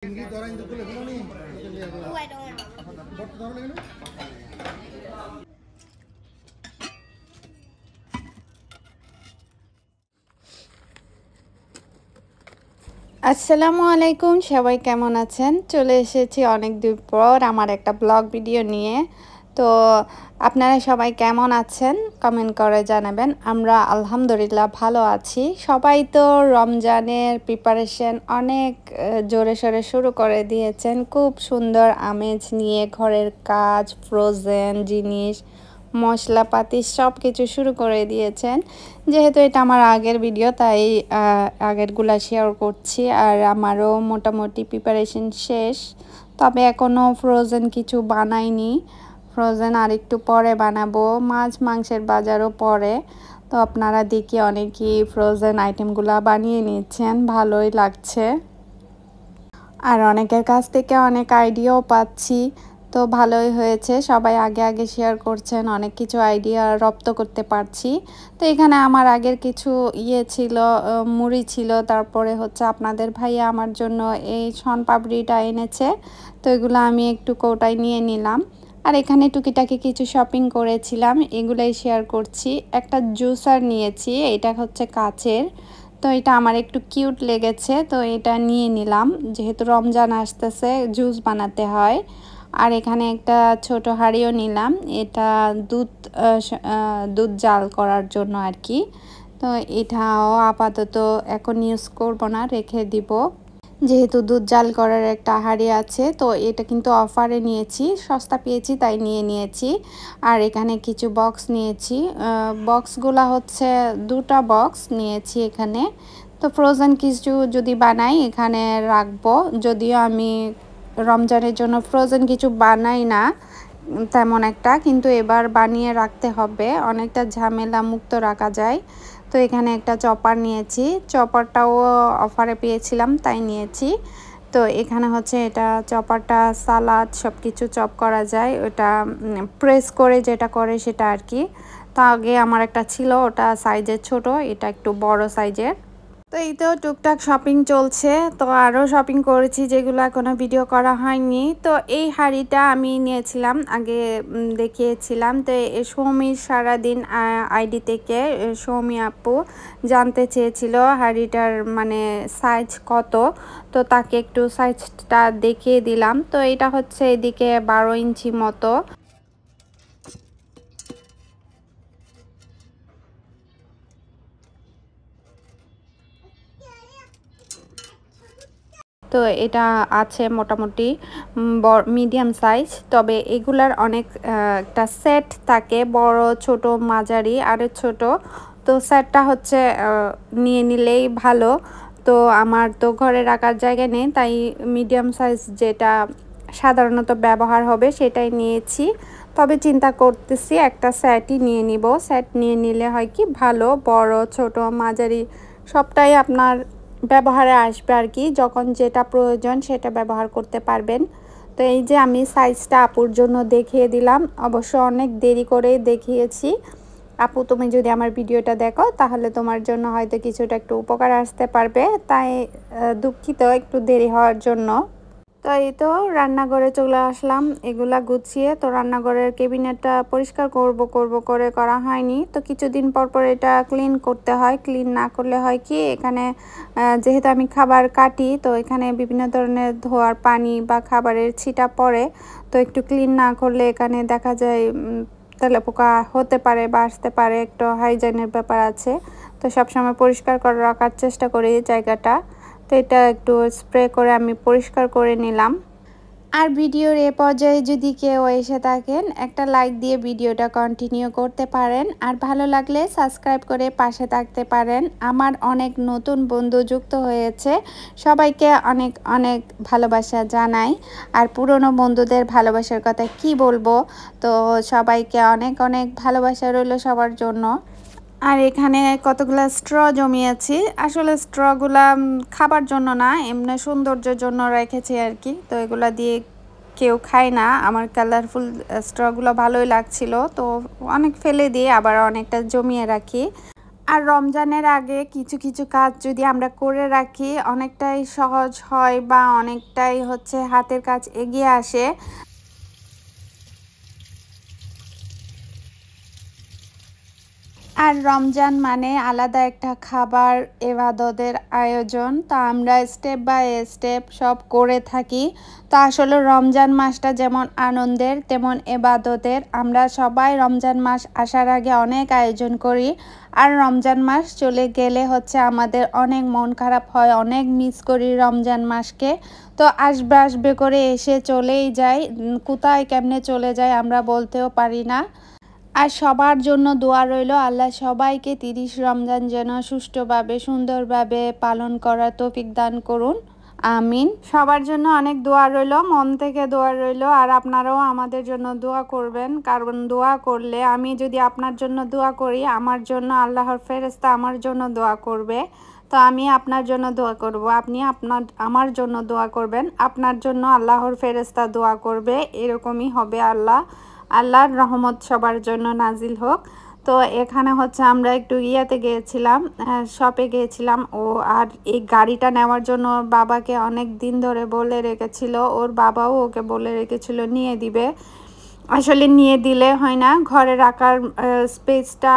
আসসালামু আলাইকুম, সবাই কেমন আছেন? চলে এসেছি অনেক দিন পর আমার একটা ব্লগ ভিডিও নিয়ে। তো আপনারা সবাই কেমন আছেন কমেন্ট করে জানাবেন। আমরা আলহামদুলিল্লাহ ভালো আছি। সবাই তো রমজানের প্রিপারেশন অনেক জোরে সোরে শুরু করে দিয়েছেন। খুব সুন্দর আমেজ নিয়ে ঘরের কাজ, ফ্রোজেন জিনিস, মশলাপাতি সব কিছু শুরু করে দিয়েছেন। যেহেতু এটা আমার আগের ভিডিও, তাই আগেরগুলা শেয়ার করছি। আর আমারও মোটামুটি প্রিপারেশন শেষ, তবে এখনও ফ্রোজেন কিছু বানাইনি। ফ্রোজেন আর একটু পরে বানাবো। মাছ মাংসের বাজারও পরে। তো আপনারা দেখি অনেকেই ফ্রোজেন আইটেমগুলো বানিয়ে নিচ্ছেন, ভালোই লাগছে। আর অনেকের কাছ থেকে অনেক আইডিয়াও পাচ্ছি, তো ভালোই হয়েছে। সবাই আগে আগে শেয়ার করছেন, অনেক কিছু আইডিয়া রপ্ত করতে পারছি। তো এখানে আমার আগের কিছু ছিল, মুড়ি ছিল, তারপরে হচ্ছে আপনাদের ভাইয়া আমার জন্য এই শনপাপড়িটা এনেছে। তো এগুলো আমি একটু কৌটায় নিয়ে নিলাম। আর এখানে টুকিটাকি কিছু শপিং করেছিলাম, এগুলাই শেয়ার করছি। একটা জুসার নিয়েছি, এটা হচ্ছে কাচের। তো এটা আমার একটু কিউট লেগেছে, তো এটা নিয়ে নিলাম। যেহেতু রমজান আসতেছে, জুস বানাতে হয়। আর এখানে একটা ছোট হাঁড়িও নিলাম, এটা দুধ জাল করার জন্য আর কি। তো এটাও আপাতত এখন ইউজ করব না, রেখে দিব। যেহেতু দুধ জাল করার একটা হাঁড়ি আছে, তো এটা কিন্তু অফারে নিয়েছি, সস্তা পেয়েছি তাই নিয়ে নিয়েছি। আর এখানে কিছু বক্স নিয়েছি, বক্সগুলো হচ্ছে দুটা বক্স নিয়েছি এখানে। তো ফ্রোজেন কিছু যদি বানাই এখানে রাখবো। যদিও আমি রমজানের জন্য ফ্রোজেন কিছু বানাই না তেমন একটা, কিন্তু এবার বানিয়ে রাখতে হবে, অনেকটা ঝামেলা মুক্ত রাখা যায়। তো এখানে একটা চপার নিয়েছি, চপারটাও অফারে পেয়েছিলাম তাই নিয়েছি। তো এখানে হচ্ছে এটা চপারটা সালাদ সব কিছু চপ করা যায়, ওটা প্রেস করে যেটা করে সেটা আর কি। তো আগে আমার একটা ছিল, ওটা সাইজের ছোট, এটা একটু বড় সাইজের। তো এই তো টুকটাক শপিং চলছে। তো আরও শপিং করেছি যেগুলো এখনও ভিডিও করা হয়নি। তো এই হাঁড়িটা আমি নিয়েছিলাম, আগে দেখিয়েছিলাম। তো সৌমির সারাদিন আইডি থেকে সৌমি আপু জানতে চেয়েছিল হাঁড়িটার মানে সাইজ কত। তো তাকে একটু সাইজটা দেখিয়ে দিলাম। তো এটা হচ্ছে এদিকে 12 ইঞ্চি মতো। তো এটা আছে মোটামুটি মিডিয়াম সাইজ, তবে এগুলার অনেক একটা সেট থাকে, বড় ছোট মাঝারি আর ছোট। তো সেটটা হচ্ছে নিয়ে নিলেই ভালো। তো আমার তো ঘরে রাখার জায়গা নেই, তাই মিডিয়াম সাইজ যেটা সাধারণত ব্যবহার হবে সেটাই নিয়েছি। তবে চিন্তা করতেছি একটা সেটই নিয়ে নিব। সেট নিয়ে নিলে হয় কি ভালো, বড় ছোট মাঝারি সবটাই আপনার ব্যবহারে আসবে আর কি। যখন যেটা প্রয়োজন সেটা ব্যবহার করতে পারবেন। তো এই যে আমি সাইজটা আপুর জন্য দেখিয়ে দিলাম, অবশ্য অনেক দেরি করে দেখিয়েছি। আপু তুমি যদি আমার ভিডিওটা দেখো তাহলে তোমার জন্য হয়তো কিছুটা একটু উপকার আসতে পারবে, তাই দুঃখিত একটু দেরি হওয়ার জন্য। তো এই তো রান্নাঘরে চলে আসলাম এগুলা গুছিয়ে। তো রান্নাঘরের কেবিনেটটা পরিষ্কার করব করে করা হয়নি। তো কিছুদিন পর পর এটা ক্লিন করতে হয়, ক্লিন না করলে হয় কি এখানে যেহেতু আমি খাবার কাটি, তো এখানে বিভিন্ন ধরনের ধোয়ার পানি বা খাবারের ছিটা পড়ে। তো একটু ক্লিন না করলে এখানে দেখা যায় তেলাপোকা হতে পারে বা আসতে পারে, একটু হাইজিনের ব্যাপার আছে। তো সবসময় পরিষ্কার করে রাখার চেষ্টা করি জায়গাটা। তো এটা একটু স্প্রে করে আমি পরিষ্কার করে নিলাম। আর ভিডিওর এ পর্যায়ে যদি কেউ এসে থাকেন একটা লাইক দিয়ে ভিডিওটা কন্টিনিউ করতে পারেন। আর ভালো লাগলে সাবস্ক্রাইব করে পাশে থাকতে পারেন। আমার অনেক নতুন বন্ধু যুক্ত হয়েছে, সবাইকে অনেক অনেক ভালোবাসা জানাই। আর পুরনো বন্ধুদের ভালোবাসার কথা কি বলবো। তো সবাইকে অনেক অনেক ভালোবাসা রইল সবার জন্য। আর এখানে কতগুলো স্ট্র জমিয়েছি, আসলে স্ট্রগুলা খাবার জন্য না, এমনি সৌন্দর্যের জন্য রেখেছি আর কি। তো এগুলা দিয়ে কেউ খায় না, আমার কালারফুল স্ট্রগুলো ভালোই লাগছিল, তো অনেক ফেলে দিয়ে আবার অনেকটা জমিয়ে রাখি। আর রমজানের আগে কিছু কিছু কাজ যদি আমরা করে রাখি অনেকটাই সহজ হয় বা অনেকটাই হচ্ছে হাতের কাজ এগিয়ে আসে। আর রমজান মানে আলাদা একটা খাবার ইবাদতের আয়োজন, তা আমরা স্টেপ বাই স্টেপ সব করে থাকি। তো আসলে রমজান মাসটা যেমন আনন্দের তেমন ইবাদতের। আমরা সবাই রমজান মাস আসার আগে অনেক আয়োজন করি, আর রমজান মাস চলে গেলে হচ্ছে আমাদের অনেক মন খারাপ হয়, অনেক মিস করি রমজান মাসকে। তো আসবে আসবে করে এসে চলেই যায়, কোথায় কেমনে চলে যায় আমরা বলতেও পারি না। আর সবার জন্য দোয়া রইল, আল্লাহ সবাইকে 30 রমজান যেন সুষ্ঠুভাবে সুন্দরভাবে পালন করার তৌফিক দান করুন, আমিন। সবার জন্য অনেক দোয়া রইল, মন থেকে দোয়া রইল। আর আপনারাও আমাদের জন্য দোয়া করবেন, কারণ দোয়া করলে, আমি যদি আপনার জন্য দোয়া করি আমার জন্য আল্লাহর ফেরেশতা আমার জন্য দোয়া করবে। তো আমি আপনার জন্য দোয়া করব, আপনি আমার জন্য দোয়া করবেন, আপনার জন্য আল্লাহর ফেরেশতা দোয়া করবে। এরকমই হবে। আল্লাহর রহমত সবার জন্য নাজিল হোক। তো এখানে হচ্ছে আমরা একটু ইয়াতে গিয়েছিলাম, শপে গিয়েছিলাম। আর এই গাড়িটা নেওয়ার জন্য ওর বাবাকে অনেক দিন ধরে বলে রেখেছিল, ওর বাবাও ওকে বলে রেখেছিল নিয়ে দিবে। আসলে নিয়ে দিলে হয় না, ঘরে রাখার স্পেসটা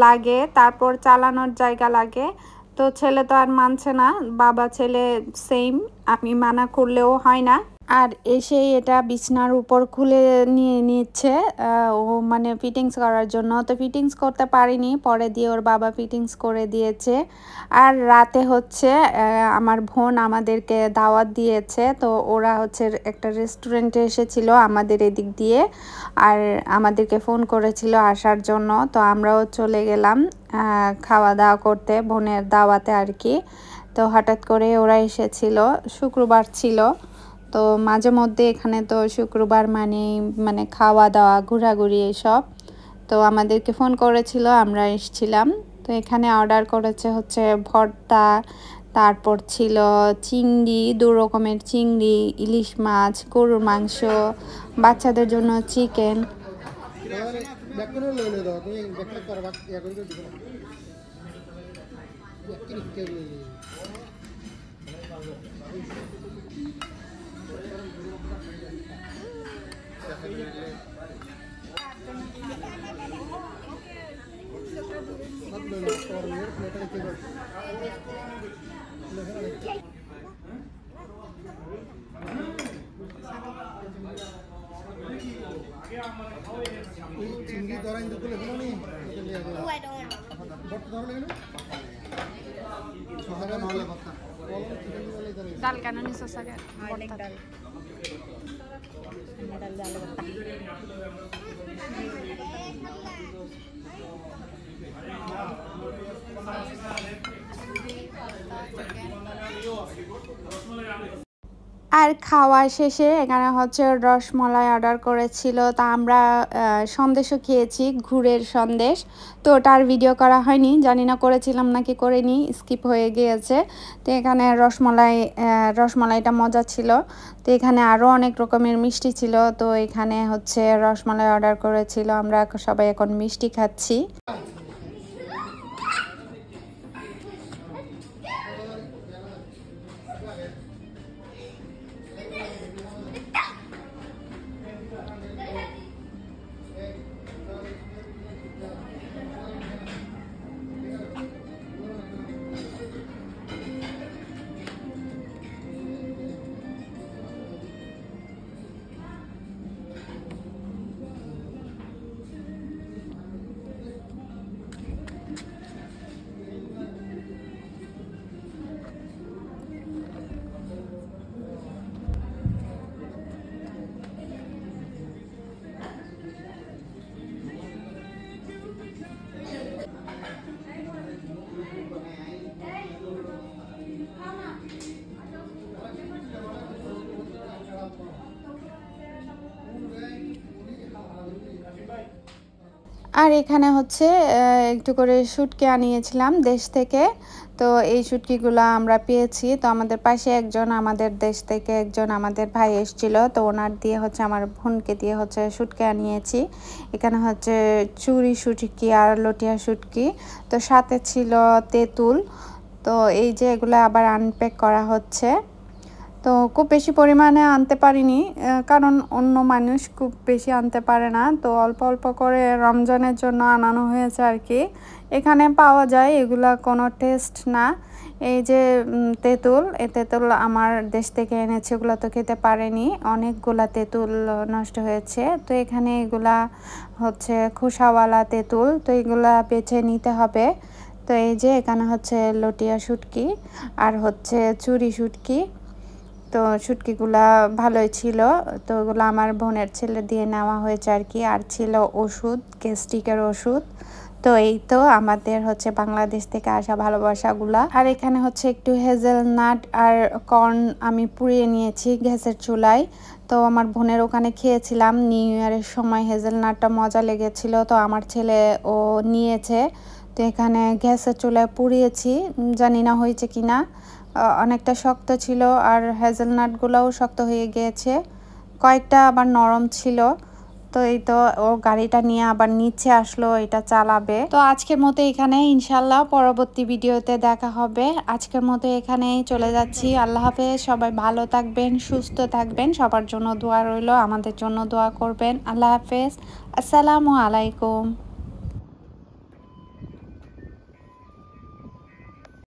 লাগে, তারপর চালানোর জায়গা লাগে। তো ছেলে তো আর মানছে না, বাবা ছেলে সেম, আমি মানা করলেও হয় না। আর এসেই এটা বিছনার উপর খুলে নিয়ে নিচ্ছে ও, মানে ফিটিংস করার জন্য। তো ফিটিংস করতে পারিনি, পরে দিয়ে ওর বাবা ফিটিংস করে দিয়েছে। আর রাতে হচ্ছে আমার বোন আমাদেরকে দাওয়াত দিয়েছে, তো ওরা হচ্ছে একটা রেস্টুরেন্টে এসেছিল আমাদের এদিক দিয়ে, আর আমাদেরকে ফোন করেছিল আসার জন্য। তো আমরাও চলে গেলাম খাওয়া দাওয়া করতে বোনের দাওয়াতে আর কি। তো হঠাৎ করে ওরা এসেছিল, শুক্রবার ছিল। তো মাঝে মধ্যে এখানে তো শুক্রবার মানে খাওয়া দাওয়া ঘোরাঘুরি এসব। তো আমাদেরকে ফোন করেছিল, আমরা এসেছিলাম। তো এখানে অর্ডার করেছে হচ্ছে ভর্তা, তারপর ছিল চিংড়ি, 2 রকমের চিংড়ি, ইলিশ মাছ, গরুর মাংস, বাচ্চাদের জন্য চিকেন। চিংড়ি ধরা কিন্তু তুলে দিল নি ডাল কেন নিছো সাগে ডাল আর খাওয়া শেষে এখানে হচ্ছে রসমলাই অর্ডার করেছিল। তা আমরা সন্দেশও খেয়েছি, গুড়ের সন্দেশ। তো ওটার ভিডিও করা হয়নি, জানি না করেছিলাম নাকি করিনি, স্কিপ হয়ে গিয়েছে। তো এখানে রসমালাইটা মজা ছিল। তো এখানে আরও অনেক রকমের মিষ্টি ছিল। তো এখানে হচ্ছে রসমালাই অর্ডার করেছিল, আমরা সবাই এখন মিষ্টি খাচ্ছি। আর এখানে হচ্ছে একটু করে শুটকি আনিয়েছিলাম দেশ থেকে। তো এই শুটকিগুলো আমরা পেয়েছি। তো আমাদের পাশে একজন, আমাদের দেশ থেকে একজন আমাদের ভাই এসেছিল, তো ওনার দিয়ে হচ্ছে আমার বোনকে দিয়ে হচ্ছে শুটকি আনিয়েছি। এখানে হচ্ছে চুরি শুটকি আর লটিয়া শুটকি, তো সাথে ছিল তেঁতুল। তো এই যে এগুলো আবার আনপ্যাক করা হচ্ছে। তো খুব বেশি পরিমাণে আনতে পারিনি, কারণ অন্য মানুষ খুব বেশি আনতে পারে না, তো অল্প অল্প করে রমজানের জন্য আনানো হয়েছে আর কি। এখানে পাওয়া যায়, এগুলা কোনো টেস্ট না। এই যে তেঁতুল, এই তেঁতুল আমার দেশ থেকে এনেছে, এগুলো তো খেতে পারেনি, অনেকগুলা তেঁতুল নষ্ট হয়েছে। তো এখানে এগুলা হচ্ছে খোসাওয়ালা তেঁতুল, তো এগুলা বেছে নিতে হবে। তো এই যে এখানে হচ্ছে লটিয়া শুটকি আর হচ্ছে চুরি শুটকি। তো শুটকিগুলা ভালোই ছিল, তো ওগুলো আমার বোনের ছেলে দিয়ে নেওয়া হয়েছে আর কি। আর ছিল ওষুধ, গ্যাস্ট্রিকের ওষুধ। তো এই তো আমাদের হচ্ছে বাংলাদেশ থেকে আসা ভালোবাসাগুলা। আর এখানে হচ্ছে একটু হেজেলনাট আর কর্ন আমি পুড়িয়ে নিয়েছি গ্যাসের চুলায়। তো আমার বোনের ওখানে খেয়েছিলাম নিউ ইয়ারের সময়, হেজেলনাটটা মজা লেগেছিল, তো আমার ছেলে ও নিয়েছে। তো এখানে গ্যাসের চুলায় পুড়িয়েছি, জানি না হয়েছে কিনা। অনেকটা শক্ত ছিল আর হেজেলনাটগুলোও শক্ত হয়ে গিয়েছে, কয়েকটা আবার নরম ছিল। তো এই তো ও গাড়িটা নিয়ে আবার নিচে আসলো, এটা চালাবে। তো আজকের মতো এখানে, ইনশাল্লাহ পরবর্তী ভিডিওতে দেখা হবে। আজকের মতো এখানেই চলে যাচ্ছি। আল্লাহ হাফেজ, সবাই ভালো থাকবেন, সুস্থ থাকবেন, সবার জন্য দোয়া রইল, আমাদের জন্য দোয়া করবেন। আল্লাহ হাফেজ, আসসালামু আলাইকুম।